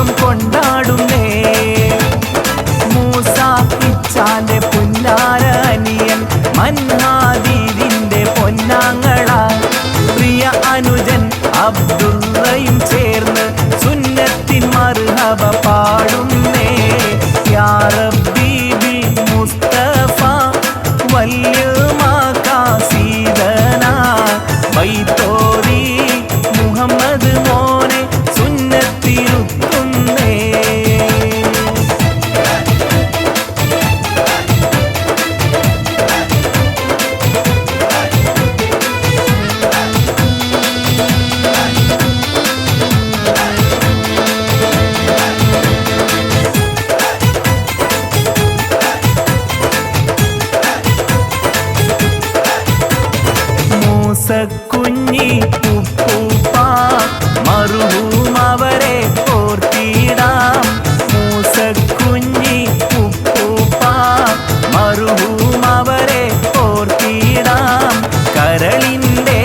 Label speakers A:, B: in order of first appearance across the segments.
A: ആഘോഷം കൊണ്ടാടുന്നേ. മൂസ ഇച്ചാന്റെ പുന്നാര അനിയൻ മൻഹാദീദിന്റെ പൊന്നാങ്ങള പ്രിയ അനുജൻ അബ്ദുള്ളയും ചേർന്ന് സുന്നത്തിൻ മർഹബ പാടുന്നേ. യാ റബ്ബി ബിൽ മുസ്തഫ വല്യുമാ കാസിദന ബൈത്തോരി മുഹമ്മദ് മോനെ സുന്നത്തിരുത്തുന്നേ. കുഞ്ഞി ഉപ്പൂപ്പ മർഹൂം അവരെ ഓർത്തിടാം. മൂസക്കുഞ്ഞി ഉപ്പൂപ്പ മർഹൂം അവരെ ഓർത്തിടാം. കരളിൻ്റെ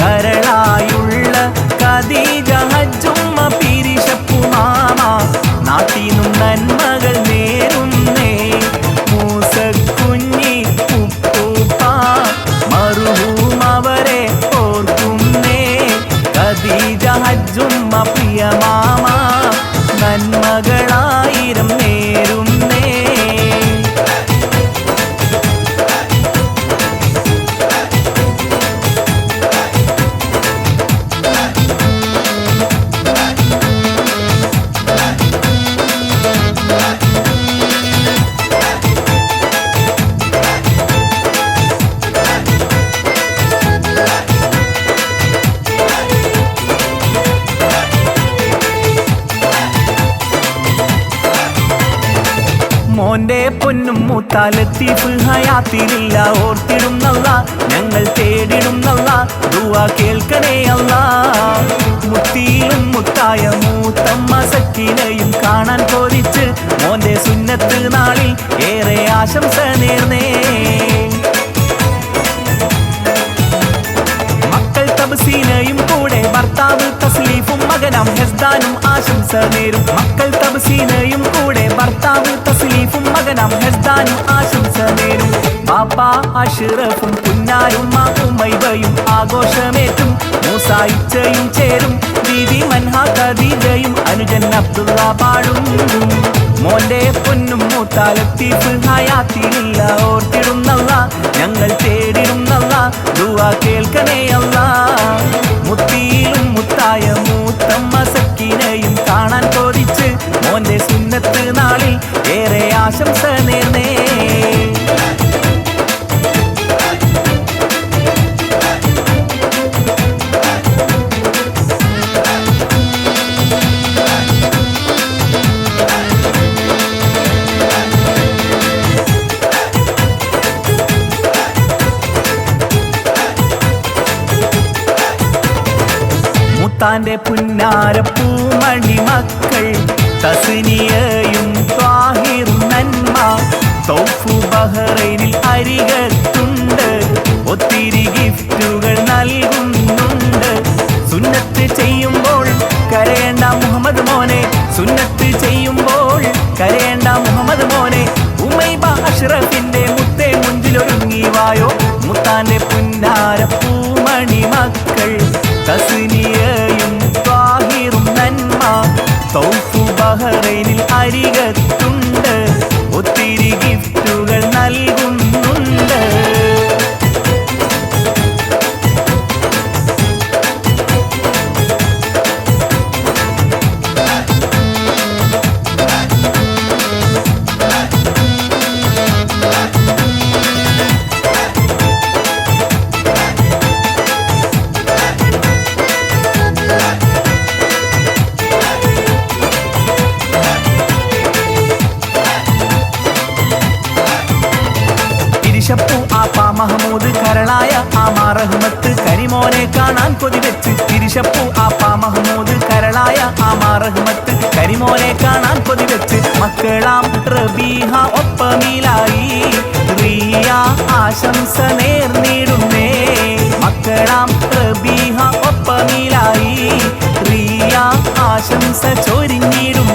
A: കരളായുള്ള ഖദീജ ഹജ്ജുമ്മ പിരിശപ്പുമാമ നാട്ടിനും നന്മകൾ നേരുന്നേ. മൂസക്കുഞ്ഞി ഉപ്പൂപ്പ മർഹൂം അവരെ ഓർക്കുന്നേ. ഖദീജ ഹജ്ജുമ്മ പ്രിയ മാമ നന്മകളായിരം നേരുന്നേ. മോന്റെ പൊന്നും മൂത്താലത്തീഫ് ഹയാത്തിലില്ല ഓർത്തിടുന്നല്ല ഞങ്ങൾ തേടിടുന്നല്ല ദുആ കേൾക്കണേ അല്ലാ. മുത്തിയിലും മുത്തായ മൂത്തമ്മ സക്കീനയും കാണാൻ കൊതിച്ച് മോന്റെ സുന്നത്ത് നാളിൽ ഏറെ ആശംസ നേർന്നേ. മക്കൾ തബ്സീനയും കൂടെ ഭർത്താവ് തസ്ലീഫും മകനാം ഹെസ്ദാനും ആശംസ നേരും. മക്കൾ തബ്സീനയും കൂടെ ഭർത്താവ് തസ്ലീഫും മകനാം ഹെസ്ദാനും ആശംസ നേരും. ബാപ്പ അഷ്റഫും പുന്നാരും ഉമൈബയും ആഘോഷമേറ്റും. മൂസ ഇച്ചയും ചേരും ദീദി മൻഹ ഖദീജയും അനുജൻ അബ്ദുള്ള പാടും. മോന്റെ പൊന്നും മൂത്താലത്തീഫ് ഹയാത്തിലില്ല ഓർത്തിടുന്നല്ല ഞങ്ങൾ തേടിടുന്നല്ല ദുആ കേൾക്കണേ അല്ലാ. മുത്തിയിലും മുത്തായ മൂത്തമ്മ സക്കീനയും കാണാൻ കൊതിച്ച് മോന്റെ സുന്നത്ത് നാളിൽ ഏറെ ആശംസ നേർന്നേ. മുത്താന്റെ പുന്നാര പൂമണി മക്കൾ തസ്നിയയും ത്വാഹിറും നന്മ തൗഫു ബഹ്റൈനിൽ അരികത്തുണ്ട്. ഒത്തിരി ഗിഫ്റ്റുകൾ നൽകുന്നുണ്ട്. സുന്നത്ത് ചെയ്യുമ്പോൾ കരയേണ്ട മുഹമ്മദ് മോനെ, സുന്നത്ത് ചെയ്യുമ്പോൾ കരയേണ്ട മുഹമ്മദ് മോനെ. ഉമൈബ അഷ്റഫിന്റെ മുത്തേ മുഞ്ചിലൊരുങ്ങി വായോ. മുത്താന്റെ പുന്നാര പൂമണി മക്കൾ തസ്നിയയും ത്വാഹിറും നന്മ തൗഫു ബഹ്റൈനിൽ അരികത്തുണ്ട്. ഒത്തിരി ഗിഫ്റ്റുകൾ നൽകുന്നുണ്ട്. തിരിശപ്പൂ ആപ്പ മഹമൂദ് കരളായ ആമാ റഹ്മത്ത് കരിമോനെ കാണാൻ കൊതിവെച്ച്. തിരിശപ്പൂ ആപ്പ മഹമൂദ് കരളായ ആമാ റഹ്മത്ത് കരിമോനെ കാണാൻ കൊതിവെച്ച്. മക്കളാം റബീഹ ഒപ്പമിലായി റിയ ആശംസ നേർന്നിടുന്നേ. മക്കളാം റബീഹ ഒപ്പമിലായി റിയ ആശംസ ചൊരിഞ്ഞിടും